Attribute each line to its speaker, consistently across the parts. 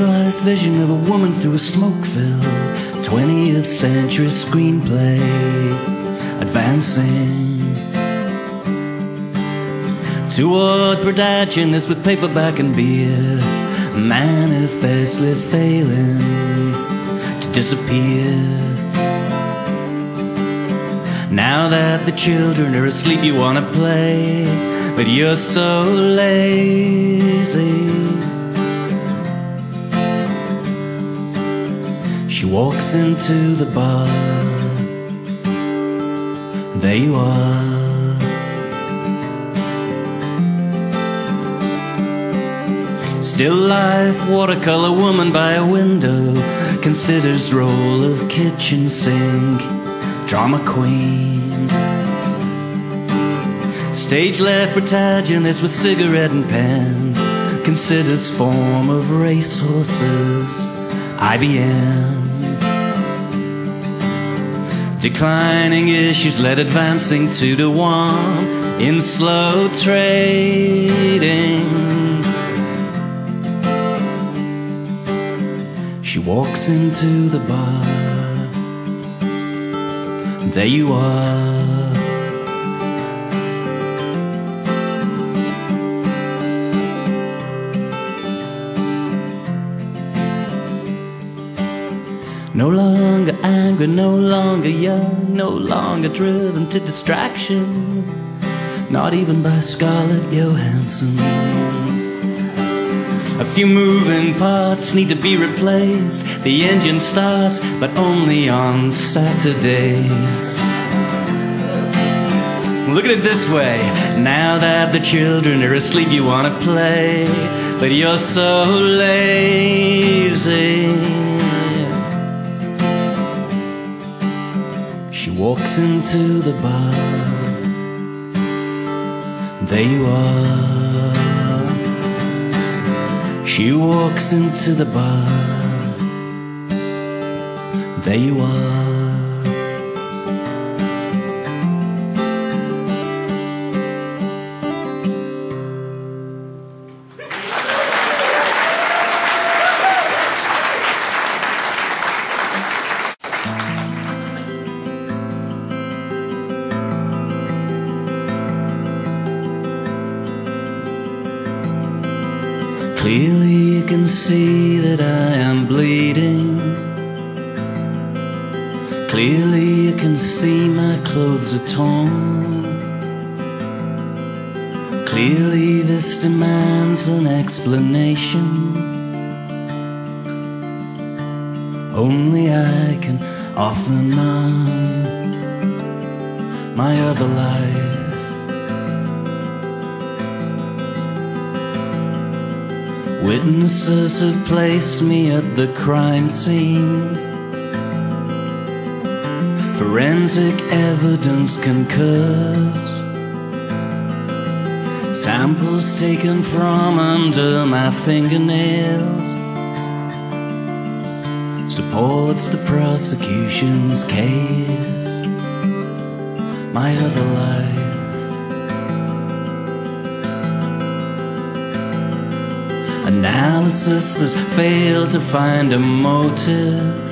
Speaker 1: idealized vision of a woman through a smoke-filled 20th century screenplay, advancing toward protagonist with paperback and beer, manifestly failing to disappear. Now that the children are asleep, you wanna play, but you're so lazy. She walks into the bar. There you are. Still life, watercolor woman by a window, considers role of kitchen sink, drama queen. Stage left protagonist with cigarette and pen, considers form of racehorses, IBM. Declining issues led advancing to the one in slow trading. She walks into the bar. There you are. No longer angry, no longer young, no longer driven to distraction, not even by Scarlett Johansson. A few moving parts need to be replaced. The engine starts, but only on Saturdays. Look at it this way. Now that the children are asleep, you wanna play, but you're so lazy. She walks into the bar. There you are. She walks into the bar. There you are. Clearly you can see that I am bleeding. Clearly you can see my clothes are torn. Clearly this demands an explanation. Only I can offer none. My other life, witnesses have placed me at the crime scene. Forensic evidence concurs. Samples taken from under my fingernails supports the prosecution's case. My other life, analysis has failed to find a motive.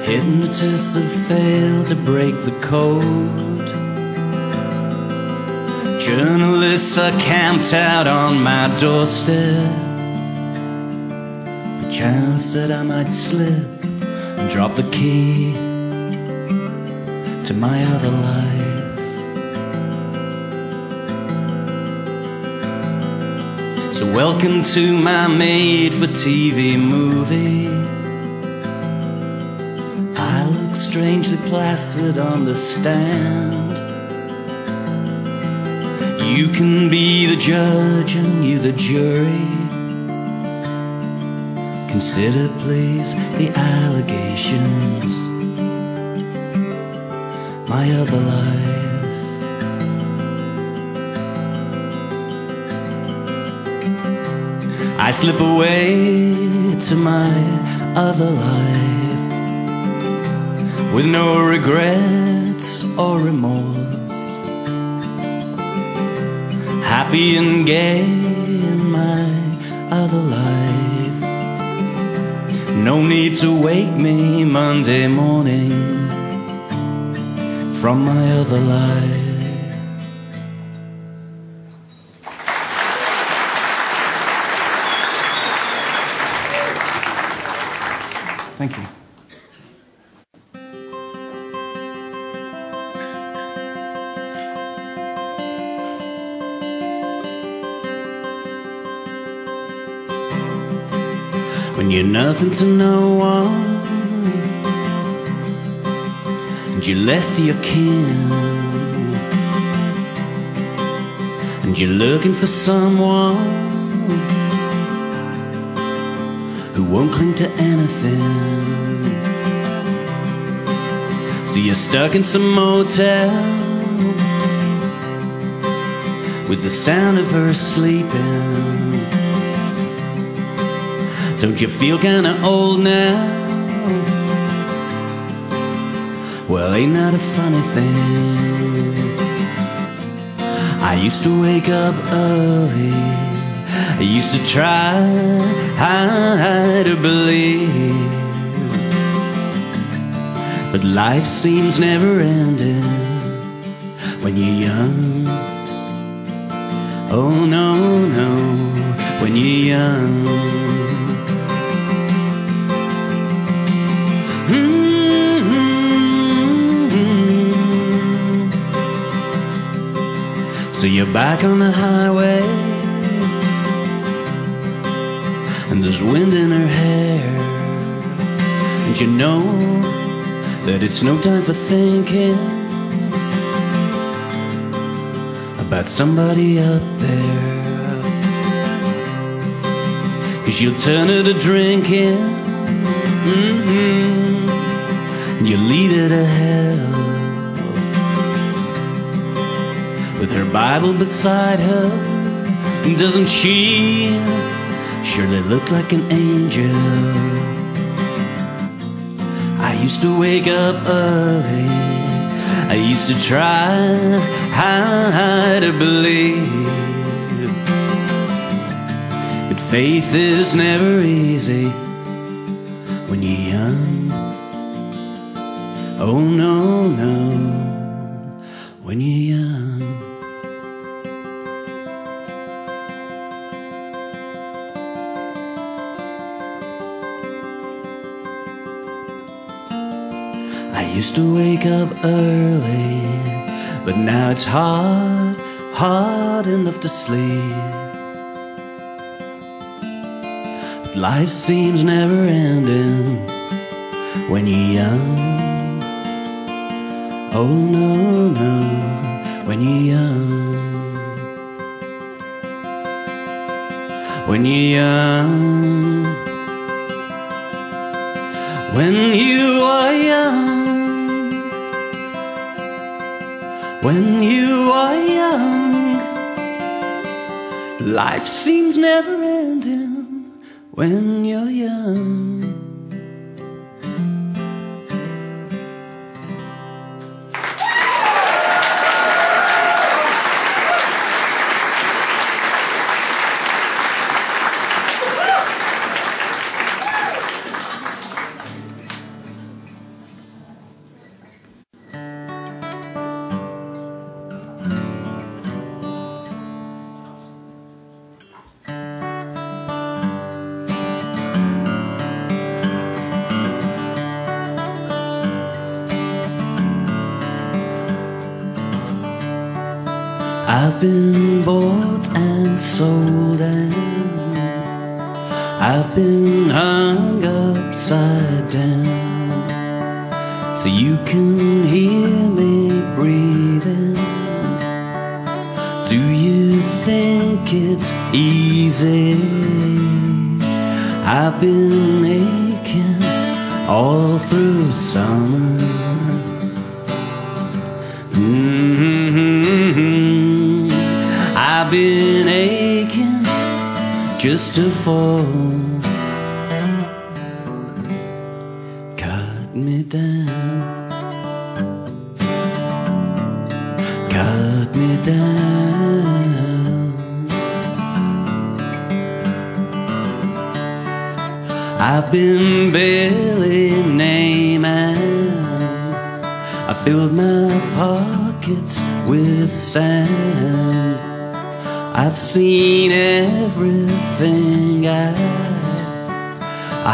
Speaker 1: Hypnotists have failed to break the code. Journalists are camped out on my doorstep. The chance that I might slip and drop the key to my other life. So welcome to my made-for-TV movie. I look strangely placid on the stand. You can be the judge and you the jury. Consider please the allegations. My other life, I slip away to my other life with no regrets or remorse, happy and gay in my other life. No need to wake me Monday morning from my other life. Thank you. When you're nothing to no one, and you're less to your kin, and you're looking for someone who won't cling to anything. So you're stuck in some motel with the sound of her sleeping. Don't you feel kinda old now? Well, ain't that a funny thing? I used to wake up early, I used to try to believe, but life seems never ending when you're young. Oh no, no, when you're young. So you're back on the highway, and there's wind in her hair, and you know that it's no time for thinking about somebody up there, 'cause you'll turn her to drinking, and you lead her to hell, with her Bible beside her. Doesn't she surely look like an angel? I used to wake up early, I used to try to believe, but faith is never easy when you're young. Oh no, no, when you're young. I used to wake up early, but now it's hard enough to sleep. But life seems never ending when you're young. Oh no, no, when you're young. When you're young. When you are young. When you are young, life seems never ending when you're young. I've been bought and sold, and I've been hung upside down, so you can hear me breathing. Do you think it's easy? I've been aching all through summer. I've been aching just to fall. Cut me down. Cut me down. I've been barely naming. I filled my pockets with sand. I've seen everything I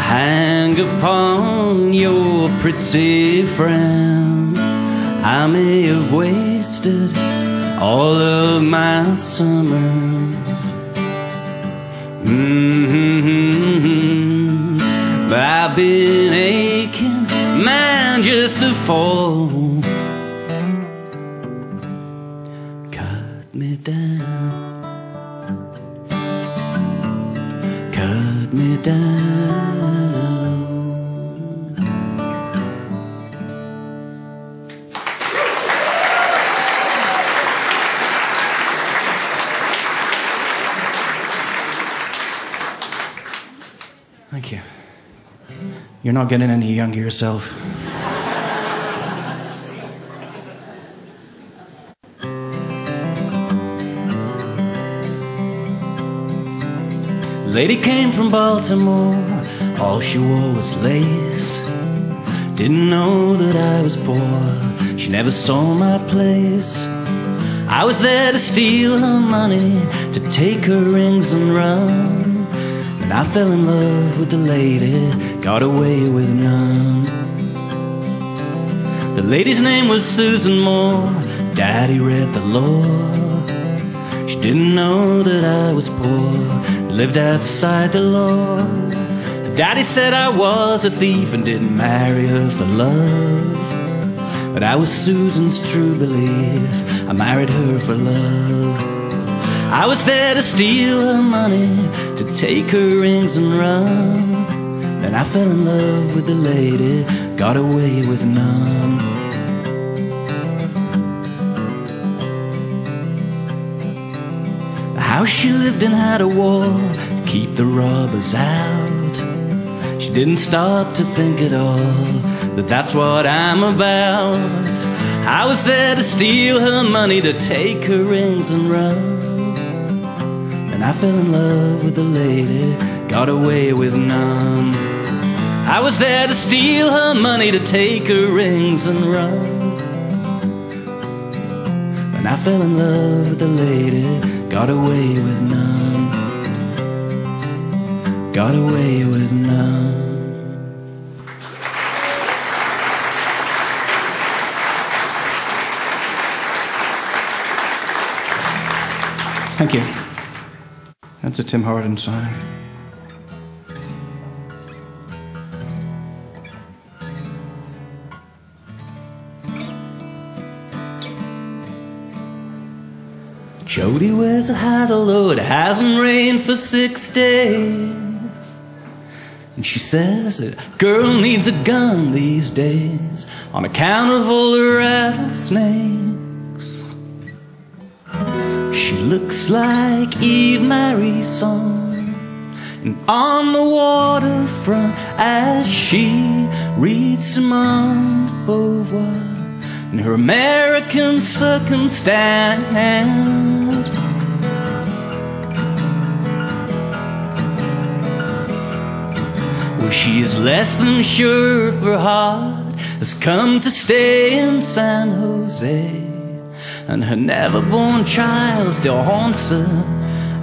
Speaker 1: hang upon your pretty frown. I may have wasted all of my summer. But I've been aching, man, just to fall. Cut me down, cut me down.
Speaker 2: Thank you. You're not getting any younger yourself.
Speaker 1: Lady came from Baltimore, all she wore was lace. Didn't know that I was poor, she never saw my place. I was there to steal her money, to take her rings and run. And I fell in love with the lady, got away with none. The lady's name was Susan Moore, Daddy read the law. She didn't know that I was poor, lived outside the law. Daddy said I was a thief and didn't marry her for love. But I was Susan's true belief, I married her for love. I was there to steal her money, to take her rings and run. Then I fell in love with the lady, got away with none. The house she lived in had a wall to keep the robbers out. She didn't stop to think at all that that's what I'm about. I was there to steal her money, to take her rings and run. And I fell in love with the lady, got away with none. I was there to steal her money, to take her rings and run. And I fell in love with the lady, got away with none. Got away with none.
Speaker 2: Thank you. That's a Tim Howard song.
Speaker 1: Jody wears a hat, although it hasn't rained for 6 days. And she says that a girl needs a gun these days on account of all the rattlesnakes. She looks like Eve Marie song, and on the waterfront as she reads Simone de Beauvoir and her American circumstance. Well, she is less than sure if her heart has come to stay in San Jose, and her never-born child still haunts her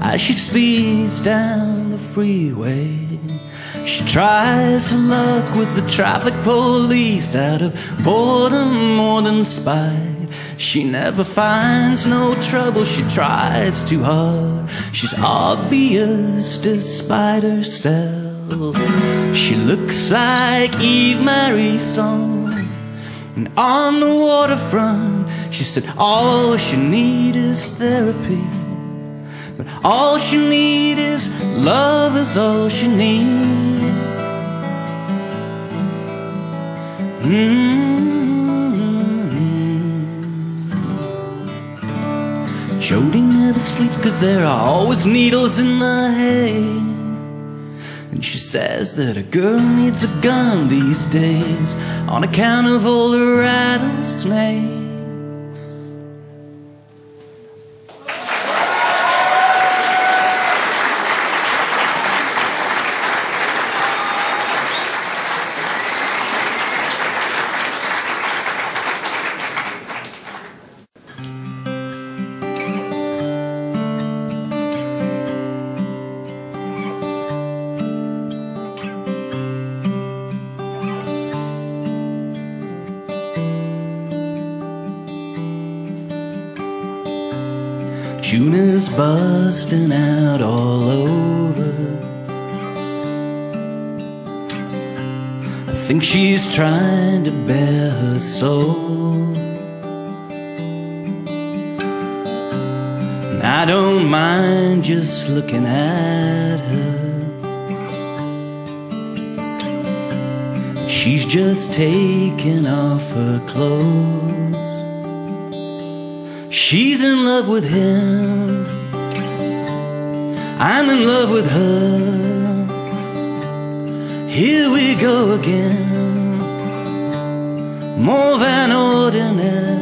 Speaker 1: as she speeds down the freeway. She tries her luck with the traffic police out of boredom more than spite. She never finds no trouble, she tries too hard. She's obvious despite herself. She looks like Eve Marie song, and on the waterfront she said all she needs is therapy, but all she needs is love is all she needs. Jody never sleeps 'cause there are always needles in the hay, and she says that a girl needs a gun these days on account of all the rattlesnakes. June is busting out all over. I think she's trying to bare her soul. And I don't mind just looking at her. She's just taking off her clothes. She's in love with him, I'm in love with her. Here we go again, more than ordinary.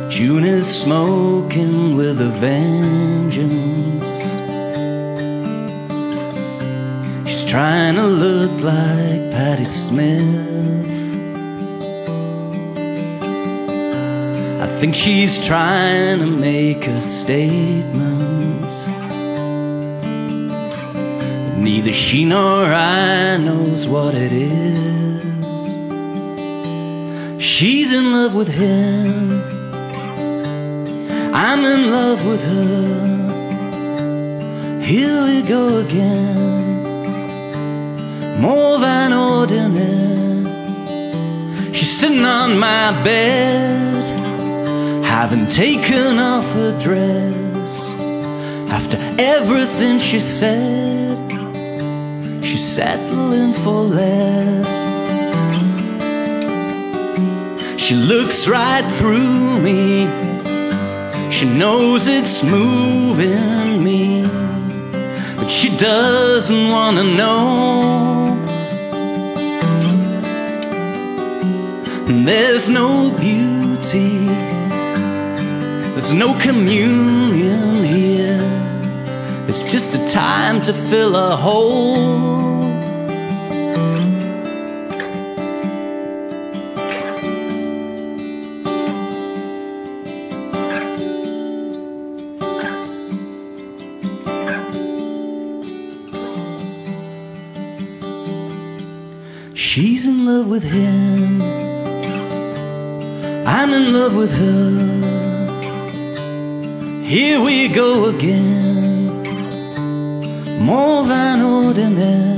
Speaker 1: June is smoking with a vengeance. She's trying to look like Patti Smith. I think she's trying to make a statement. Neither she nor I knows what it is. She's in love with him, I'm in love with her. Here we go again, more than ordinary. She's sitting on my bed, having taken off her dress. After everything she said, she's settling for less. She looks right through me, she knows it's moving me, but she doesn't want to know. There's no beauty, there's no communion here. It's just a time to fill a hole. She's in love with him, I'm in love with her. Here we go again, more than ordinary.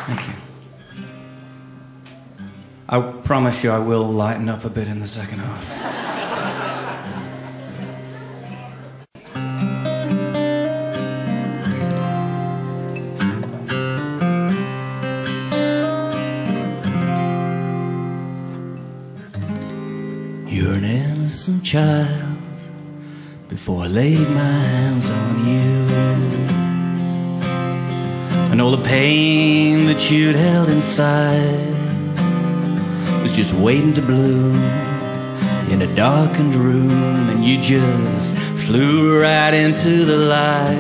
Speaker 2: Thank you. I promise you I will lighten up a bit in the second half.
Speaker 1: You're an innocent child before I laid my hands on you. And all the pain that you'd held inside was just waiting to bloom in a darkened room. And you just flew right into the light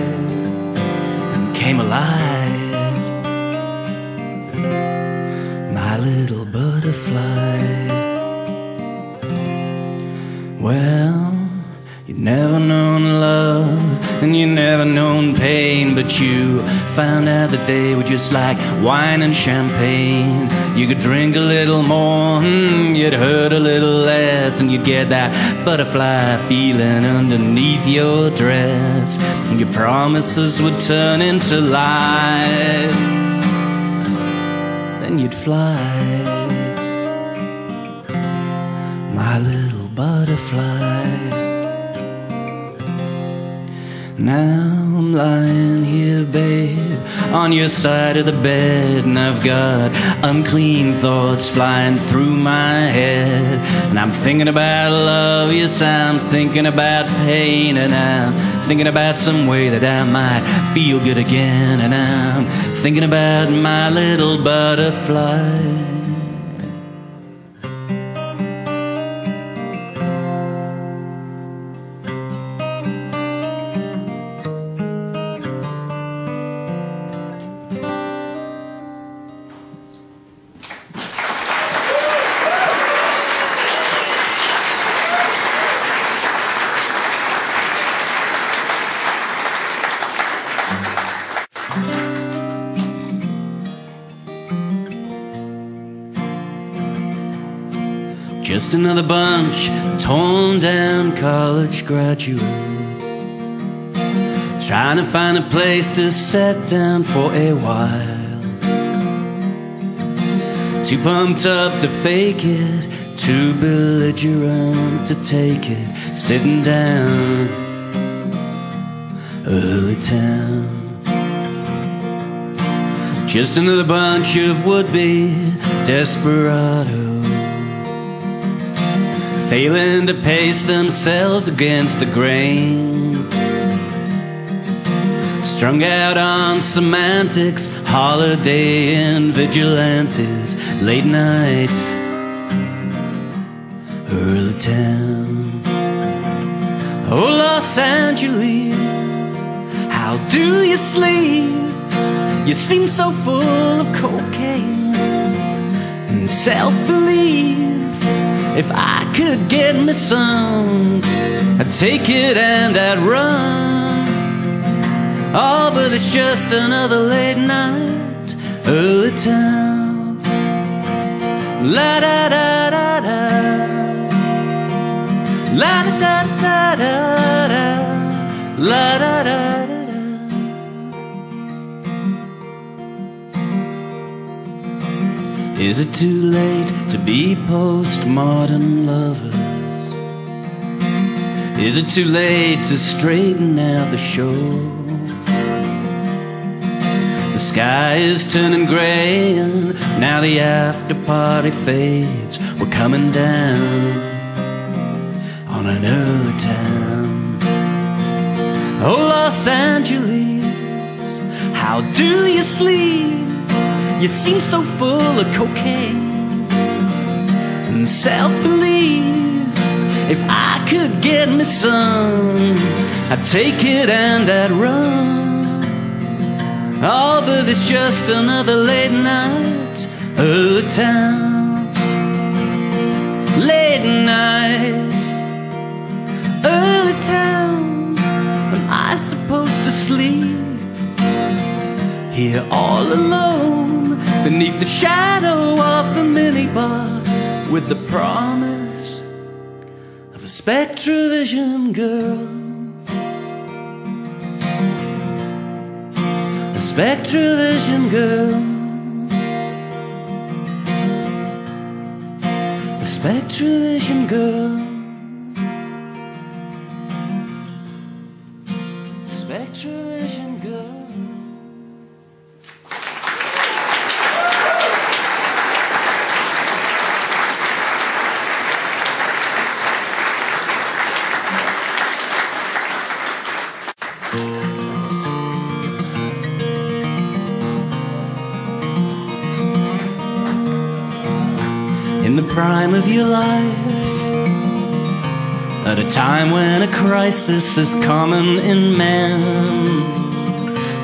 Speaker 1: and came alive, my little butterfly. Well, you'd never known love and you never known pain, but you found out that they were just like wine and champagne. You could drink a little more, you'd hurt a little less, and you'd get that butterfly feeling underneath your dress. And your promises would turn into lies, then you'd fly, my little butterfly. Now I'm lying here, babe, on your side of the bed, and I've got unclean thoughts flying through my head. And I'm thinking about love, yes, I'm thinking about pain, and I'm thinking about some way that I might feel good again. And I'm thinking about my little butterfly. just another bunch of torn down college graduates, trying to find a place to set down for a while. Too pumped up to fake it, too belligerent to take it, sitting down, early town. Just another bunch of would-be desperados, failing to pace themselves against the grain, strung out on semantics, holiday and vigilantes, late nights, early town. Oh, Los Angeles, how do you sleep? You seem so full of cocaine and self-belief. If I could get me some, I'd take it and I'd run. Oh, but it's just another late night, early town. La-da-da-da-da, la-da-da-da-da-da, la-da-da-da. Is it too late to be postmodern lovers? Is it too late to straighten out the show? The sky is turning grey and now the after party fades. We're coming down on an early town. Oh, Los Angeles, how do you sleep? You seem so full of cocaine and self-belief. If I could get me some, I'd take it and I'd run. Oh, but it's just another late night, early town. Late night, early town. Am I supposed to sleep here all alone beneath the shadow of the minibar, with the promise of a Spectrovision girl? A Spectrovision girl. A Spectrovision girl. A Spectrovision girl. In the prime of your life, at a time when a crisis is common in man,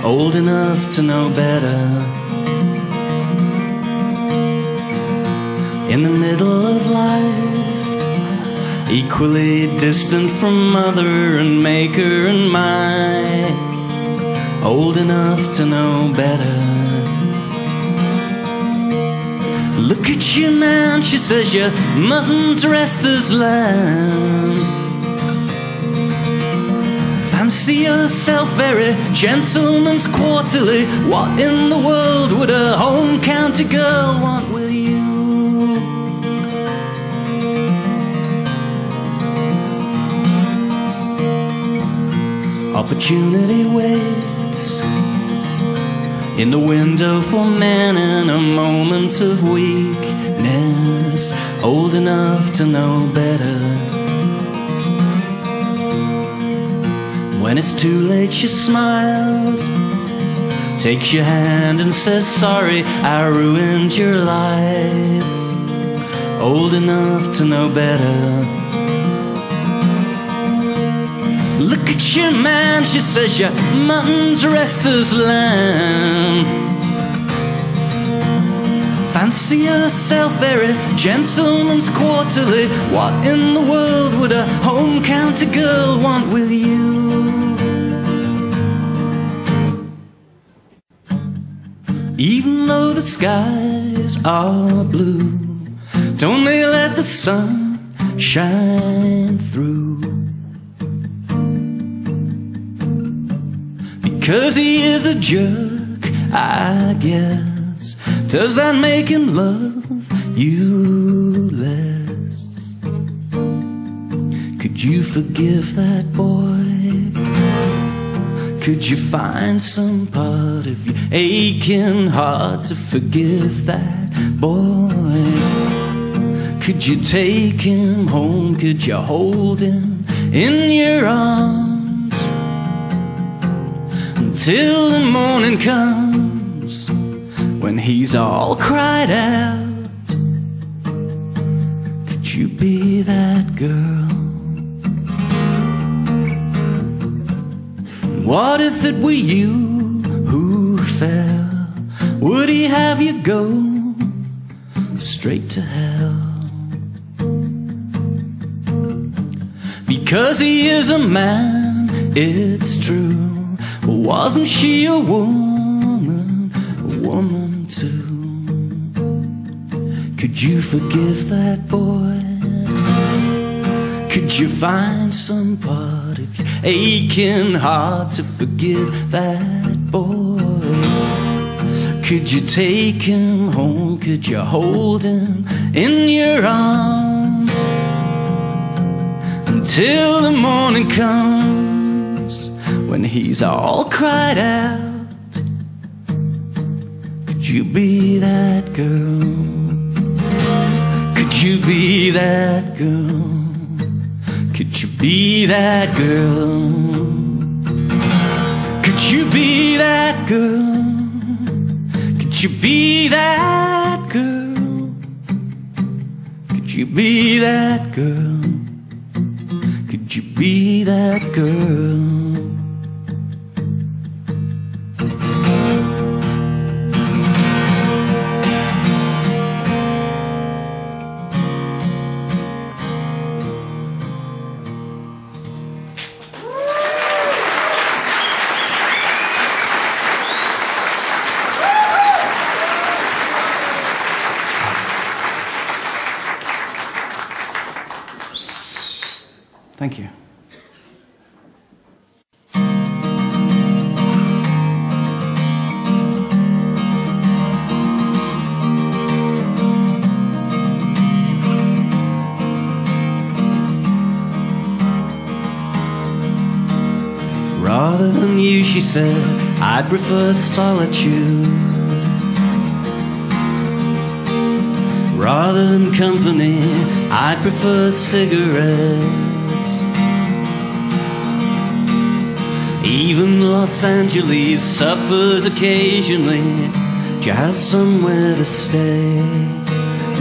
Speaker 1: old enough to know better, in the middle of life, equally distant from mother and maker and Mike, old enough to know better. Look at you, man, she says, your mutton's rest as lamb. Fancy yourself very gentleman's quarterly. What in the world would a home county girl want with you? Opportunity waits in the window for men in a moment of weakness, old enough to know better. When it's too late, she smiles, takes your hand and says, sorry, I ruined your life, old enough to know better. Look at you, man, she says, your mutton's rest as lamb. Fancy yourself very gentleman's quarterly. What in the world would a home county girl want with you? Even though the skies are blue, don't they let the sun shine through? Because he is a jerk, I guess. Does that make him love you less? Could you forgive that boy? Could you find some part of your aching heart to forgive that boy? Could you take him home? Could you hold him in your arms until the morning comes, when he's all cried out? Could you be that girl? What if it were you who fell? Would he have you go straight to hell? Because he is a man, it's true. Wasn't she a woman too? Could you forgive that boy? Could you find some part of your aching heart to forgive that boy? Could you take him home? Could you hold him in your arms until the morning comes, when he's all cried out? Could you be that girl? Could you be that girl? Could you be that girl? Could you be that girl? Could you be that girl? Could you be that girl? Could you be that girl?
Speaker 2: Thank you.
Speaker 1: Rather than you, she said, I'd prefer solitude. Rather than company, I'd prefer cigarettes. Even Los Angeles suffers occasionally. Do you have somewhere to stay?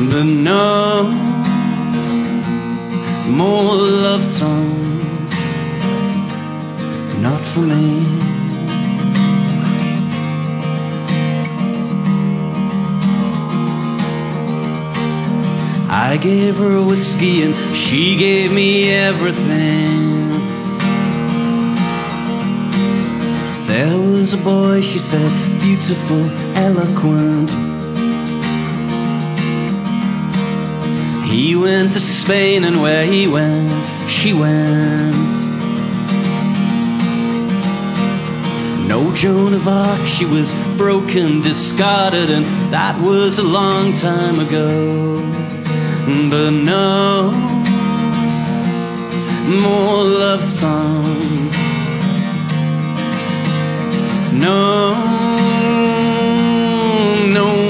Speaker 1: But no more love songs, not for me. I gave her whiskey and she gave me everything. There was a boy, she said, beautiful, eloquent. He went to Spain, and where he went, she went. No Joan of Arc, she was broken, discarded, and that was a long time ago. But no more love songs. No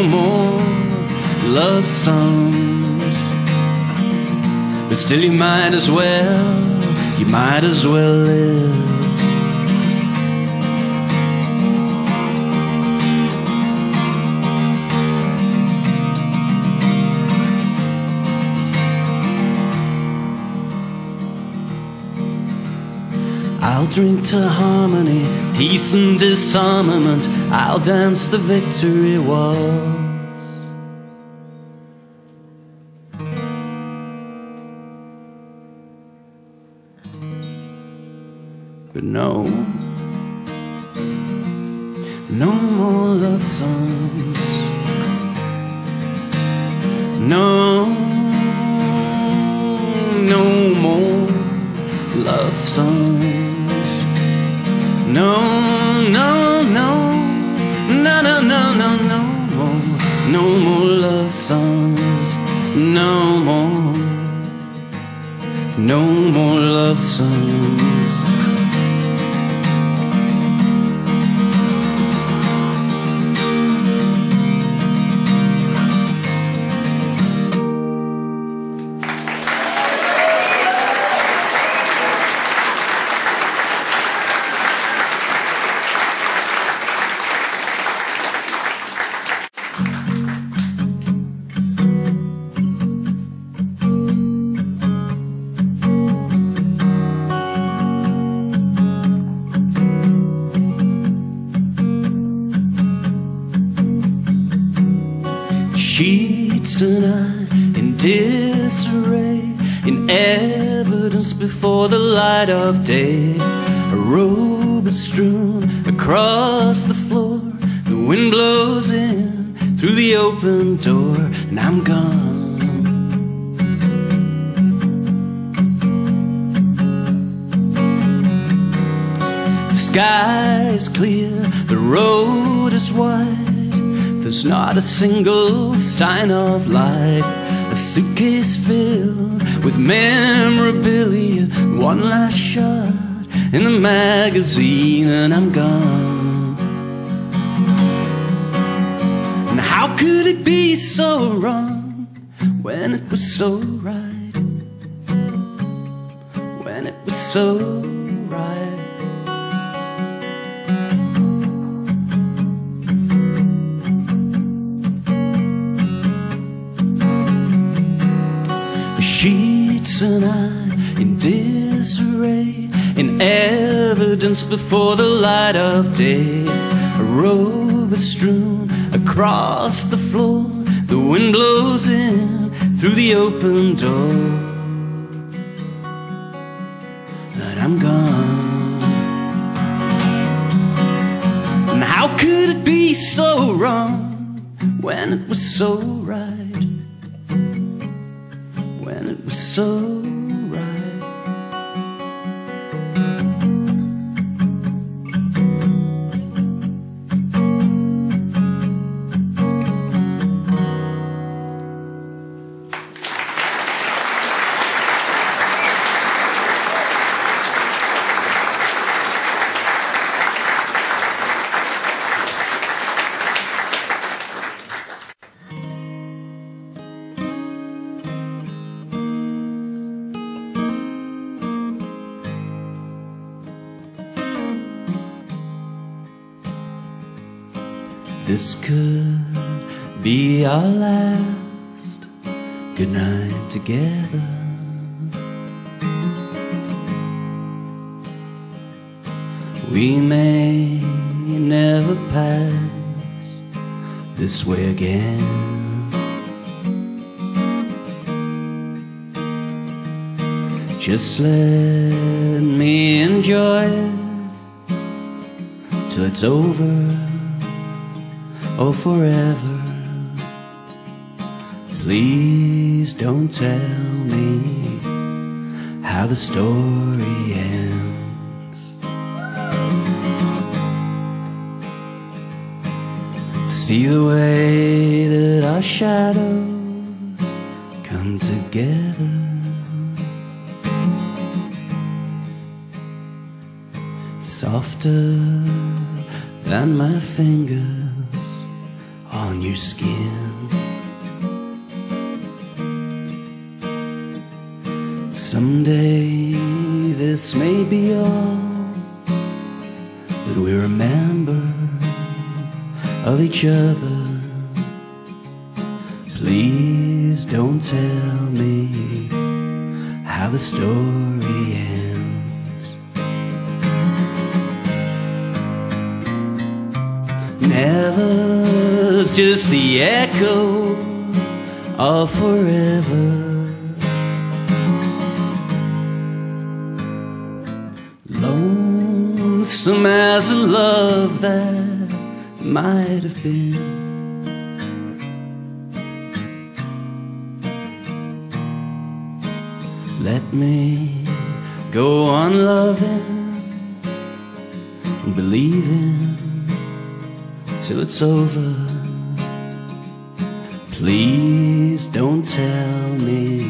Speaker 1: more love songs. But still you might as well live. I'll drink to harmony, peace and disarmament. I'll dance the victory waltz. But no more love songs. No love songs. No, no, no, no, no, no, no, no more. No more love songs. No more. No more love songs. Sheets tonight in disarray, in evidence before the light of day. A robe is strewn across the floor. The wind blows in through the open door, and I'm gone. The sky is clear, the road is wide. There's not a single sign of life. A suitcase filled with memorabilia, one last shot in the magazine, and I'm gone. And how could it be so wrong when it was so right? When it was so right. Sheets and I in disarray, in evidence before the light of day. A robe is strewn across the floor. The wind blows in through the open door, and I'm gone. And how could it be so wrong when it was so right? When it was so right. This could be our last good night together. We may never pass this way again. Just let me enjoy it till it's over or forever. Please don't tell me how the story ends. See the way that our shadows come together. Softer than my fingers on your skin. Someday this may be all that we remember of each other. Please don't tell me how the story ends. Never's just the echo of forever. Lonesome as a love that might have been. Let me go on loving and believing till it's over. Please don't tell me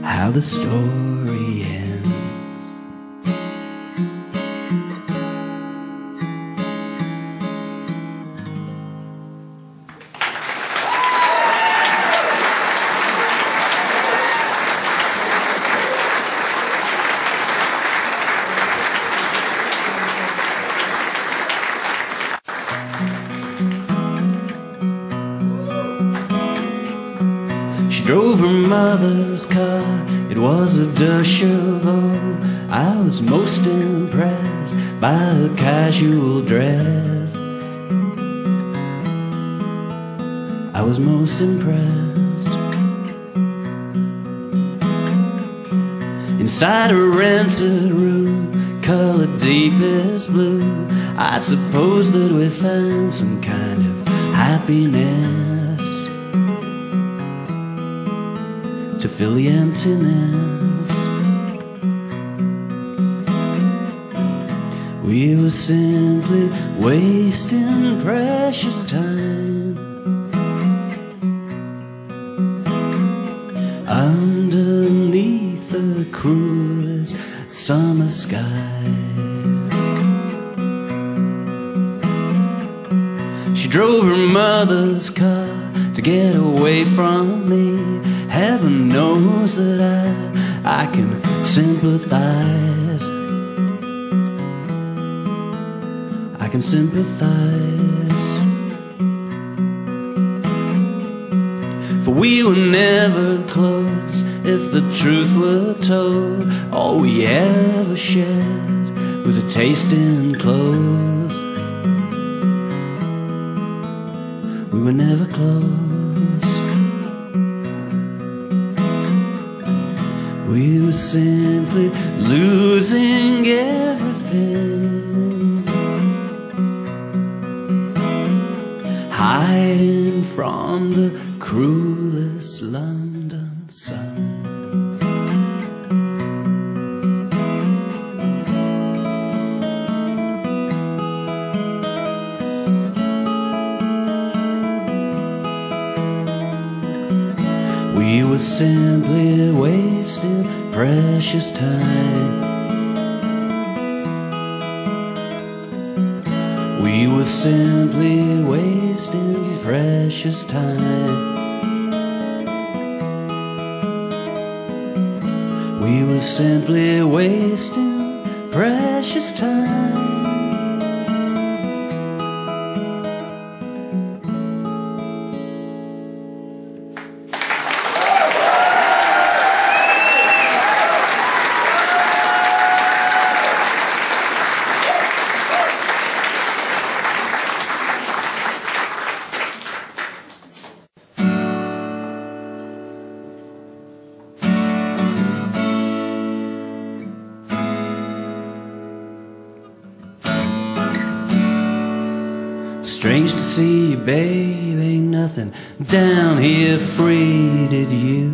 Speaker 1: how the story ends. Drove her mother's car, it was a de chevaux. I was most impressed by her casual dress. I was most impressed. Inside a rented room, colored deepest blue, I suppose that we found some kind of happiness to fill the emptiness. We were simply wasting precious time underneath the cruelest summer sky. She drove her mother's car to get away from me. Heaven knows that I can sympathize. I can sympathize. For we were never close, if the truth were told. All we ever shared was a taste in clothes. We were never close. We were simply losing everything, hiding from the cruelest London sun. We were simply wasting precious time. We were simply wasting precious time. We were simply wasting precious time. Strange to see, babe, ain't nothing down here free. Did you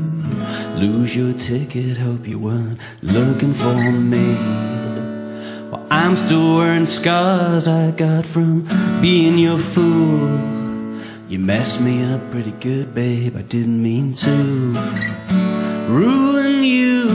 Speaker 1: lose your ticket? Hope you weren't looking for me. Well, I'm still wearing scars I got from being your fool. You messed me up pretty good, babe, I didn't mean to ruin you.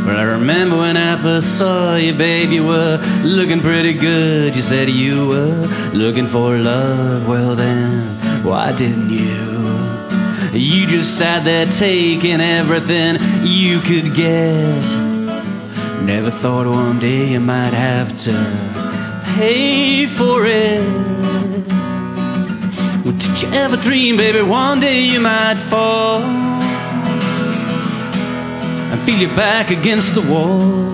Speaker 1: Well, I remember when I first saw you, babe, you were looking pretty good. You said you were looking for love. Well then, why didn't you? You just sat there taking everything you could get. Never thought one day you might have to pay for it. Well, did you ever dream, baby, one day you might fall and feel your back against the wall?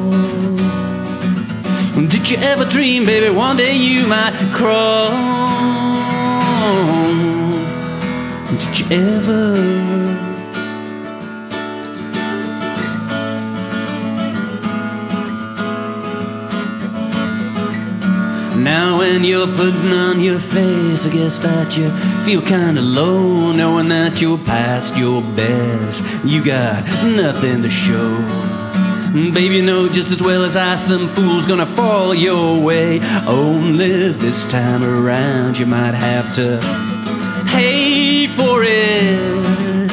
Speaker 1: Did you ever dream, baby, one day you might crawl? Did you ever? Now when you're putting on your face, I guess that you feel kinda low, knowing that you're past your best. You got nothing to show. Baby, you know just as well as I, some fool's gonna fall your way. Only this time around you might have to pay for it.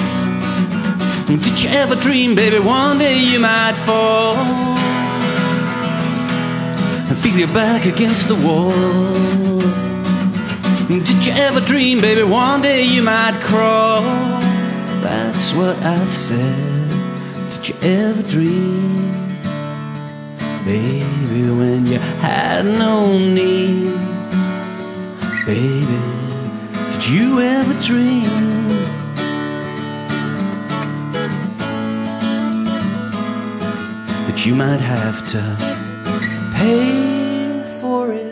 Speaker 1: Did you ever dream, baby, one day you might fall and feel your back against the wall? Did you ever dream, baby, one day you might crawl? That's what I said. Did you ever dream, baby, when you had no need? Baby, did you ever dream that you might have to pay for it?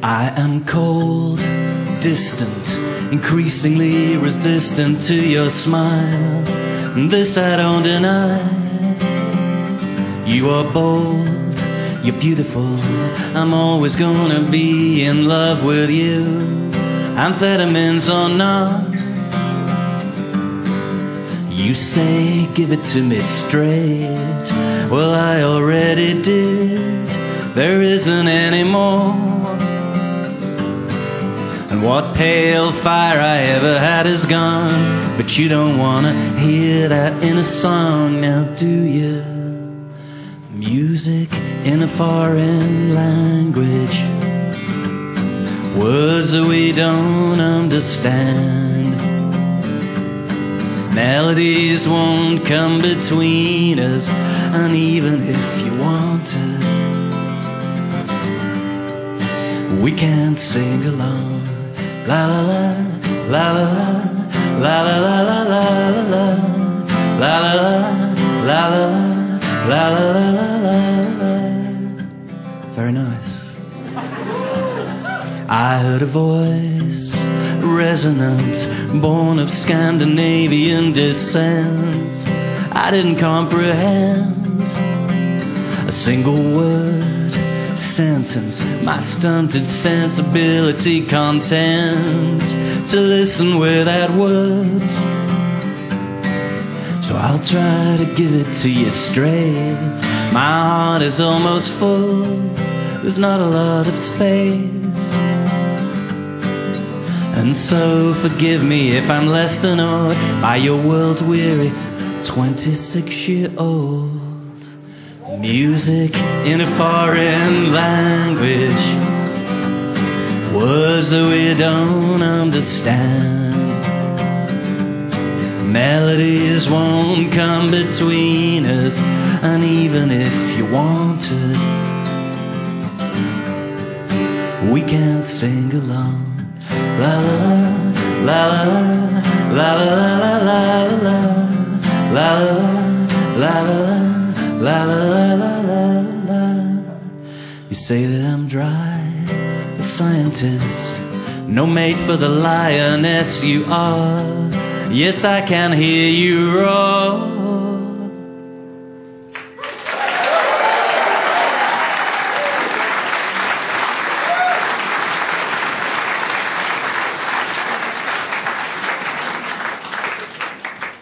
Speaker 1: I am cold, distant, increasingly resistant to your smile. This I don't deny. You are bold, you're beautiful, I'm always gonna be in love with you. Amphetamines or not, you say give it to me straight. Well, I already did, there isn't any more. And what pale fire I ever had is gone, but you don't wanna hear that in a song, now do you? Music in a foreign language, words that we don't understand. Melodies won't come between us, and even if you wanted, we can't sing along. La la la, la la la, la la la la la la, la la la, la la la, la la la. Very nice. I heard a voice, resonant, born of Scandinavian descent. I didn't comprehend a single word, sentence, my stunted sensibility content to listen without words. So I'll try to give it to you straight. My heart is almost full, there's not a lot of space. And so forgive me if I'm less than awed by your world-weary 26-year-old. Music in a foreign language, words that we don't understand. Melodies won't come between us, and even if you wanted, we can't sing along. La la la la la la la la la la la la la. La la la la la la. You say that I'm dry, a scientist, no mate for the lioness you are. Yes, I can hear you roar.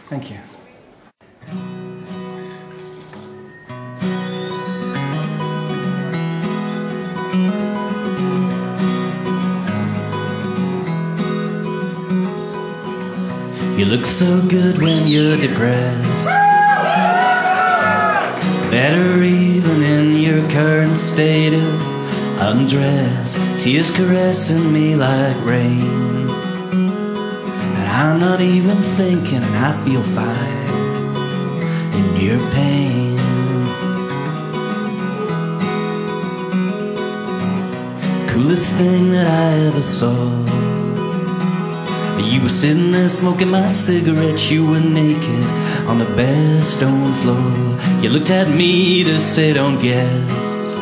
Speaker 2: Thank you.
Speaker 1: You look so good when you're depressed, better even in your current state of undressed. Tears caressing me like rain, and I'm not even thinking, and I feel fine in your pain. Coolest thing that I ever saw, you were sitting there smoking my cigarette. You were naked on the bare stone floor. You looked at me to say don't guess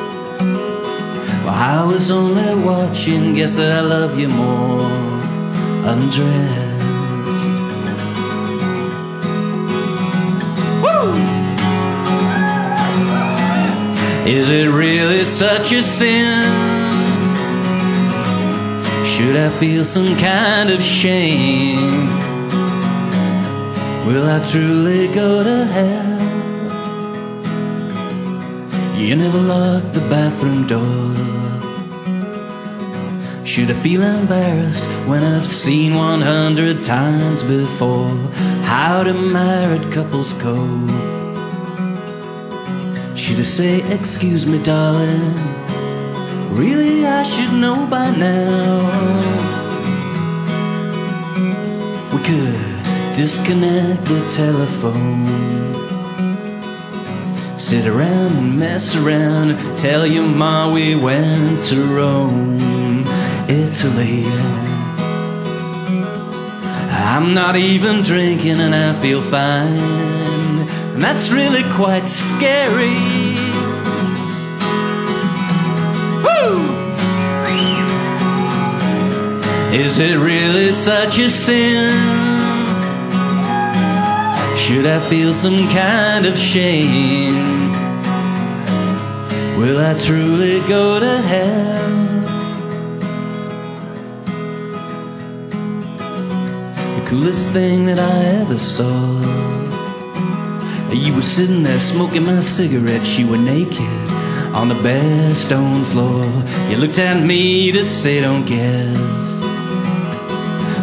Speaker 1: I was only watching, guess that I love you more. Undressed. Woo! Is it really such a sin? Should I feel some kind of shame? Will I truly go to hell? You never locked the bathroom door. Should I feel embarrassed when I've seen 100 times before how do married couples cope? Should I say, excuse me darling, really I should know by now. We could disconnect the telephone, sit around and mess around, tell your ma we went to Rome, Italy. I'm not even drinking and I feel fine, and that's really quite scary. Woo! Is it really such a sin? Should I feel some kind of shame? Will I truly go to hell? The coolest thing that I ever saw, you were sitting there smoking my cigarette. You were naked on the bare stone floor. You looked at me to say don't guess.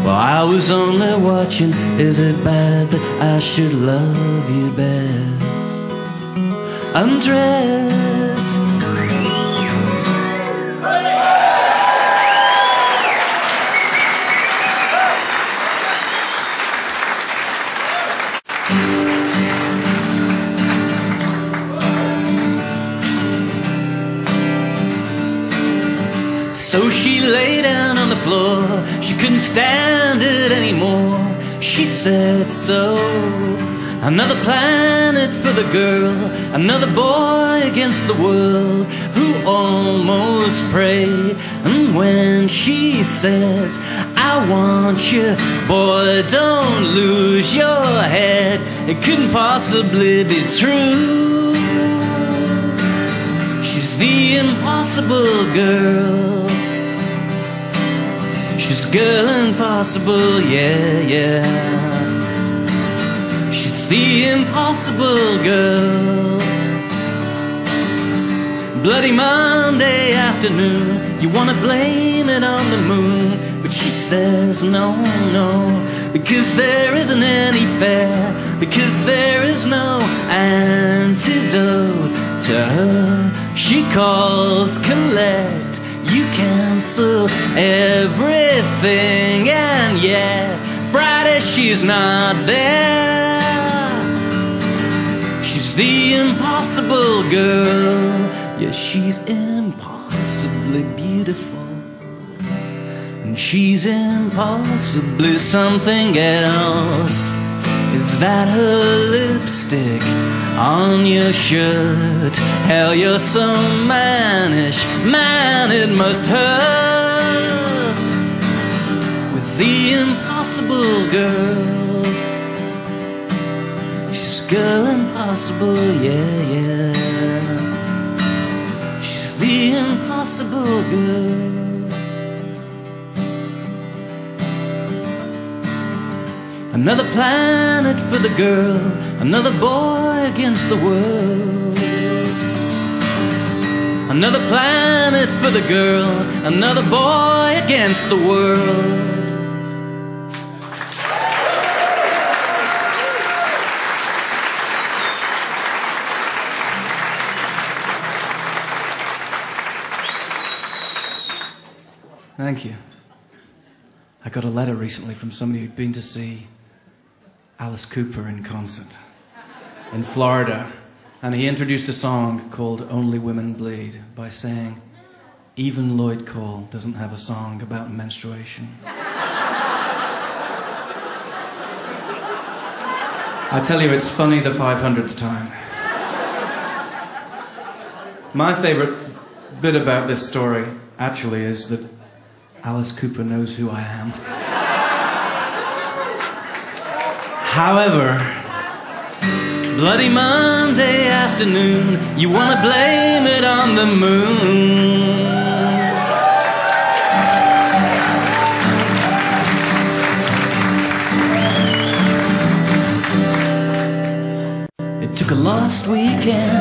Speaker 1: Well, I was only watching. Is it bad that I should love you best? Undressed. So she lay down on the floor. She couldn't stand it anymore. She said so. Another planet for the girl, another boy against the world who almost prayed. And when she says, I want you, boy, don't lose your head, it couldn't possibly be true. She's the impossible girl. She's girl impossible, yeah, yeah. She's the impossible girl. Bloody Monday afternoon, you wanna blame it on the moon, but she says no, no, because there isn't any fair, because there is no antidote to her. She calls collect. You cancel everything, and yet Friday she's not there. She's the impossible girl. Yeah, she's impossibly beautiful, and she's impossibly something else. Is that her lipstick on your shirt? Hell, you're so mannish, man, it must hurt. With the impossible girl, she's girl impossible, yeah, yeah. She's the impossible girl. Another planet for the girl, another boy against the world. Another planet for the girl, another boy against the world.
Speaker 2: Thank you. I got a letter recently from somebody who'd been to see Alice Cooper in concert in Florida, and he introduced a song called Only Women Bleed by saying, even Lloyd Cole doesn't have a song about menstruation. I tell you, it's funny the 500th time. My favorite bit about this story actually is that Alice Cooper knows who I am. However, bloody Monday afternoon, you wanna blame it on the moon. It took a lost weekend,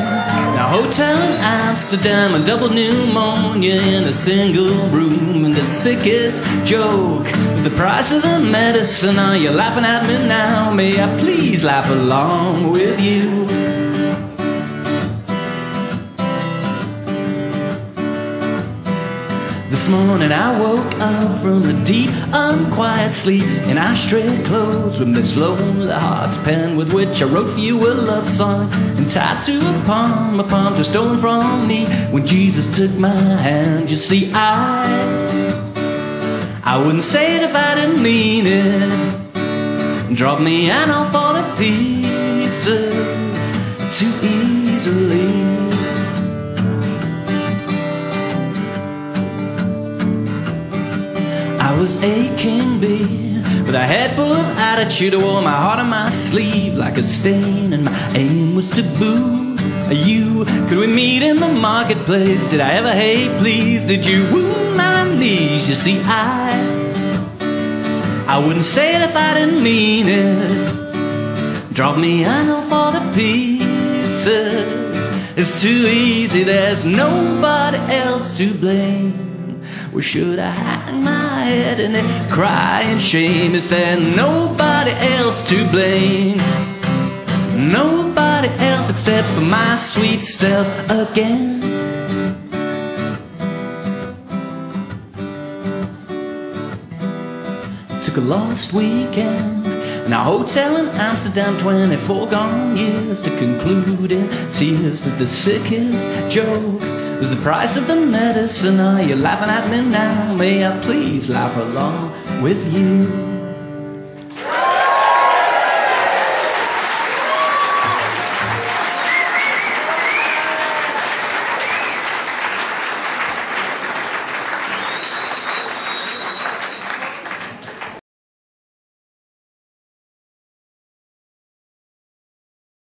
Speaker 2: a hotel in Amsterdam, a double pneumonia in a single room, and the sickest joke was the price of the medicine. Are you laughing at me now? May I please laugh along with you? This morning I woke up from the deep, unquiet sleep in ashtray clothes with this lonely heart's pen with which I wrote for you a love song, and tattooed upon my palm just stolen from me when Jesus took my hand. You see, I wouldn't say it if I didn't mean it. Drop me and I'll fall to pieces too easily. I was a king bee with a head full of attitude. I wore my heart on my sleeve like a stain, and my aim was to boo you. Could we meet in the marketplace? Did I ever hate please? Did you wound my knees? You see, I wouldn't say it if I didn't mean it. Drop me and I'll fall to pieces. It's too easy, there's nobody else to blame. Or should I hang my head in it, cry in shame? Is there nobody else to blame? Nobody else except for my sweet self again. Took a lost weekend in a hotel in Amsterdam, 24 gone years to conclude in tears that the sickest joke was the price of the medicine. Are you laughing at me now? May I please laugh along with you?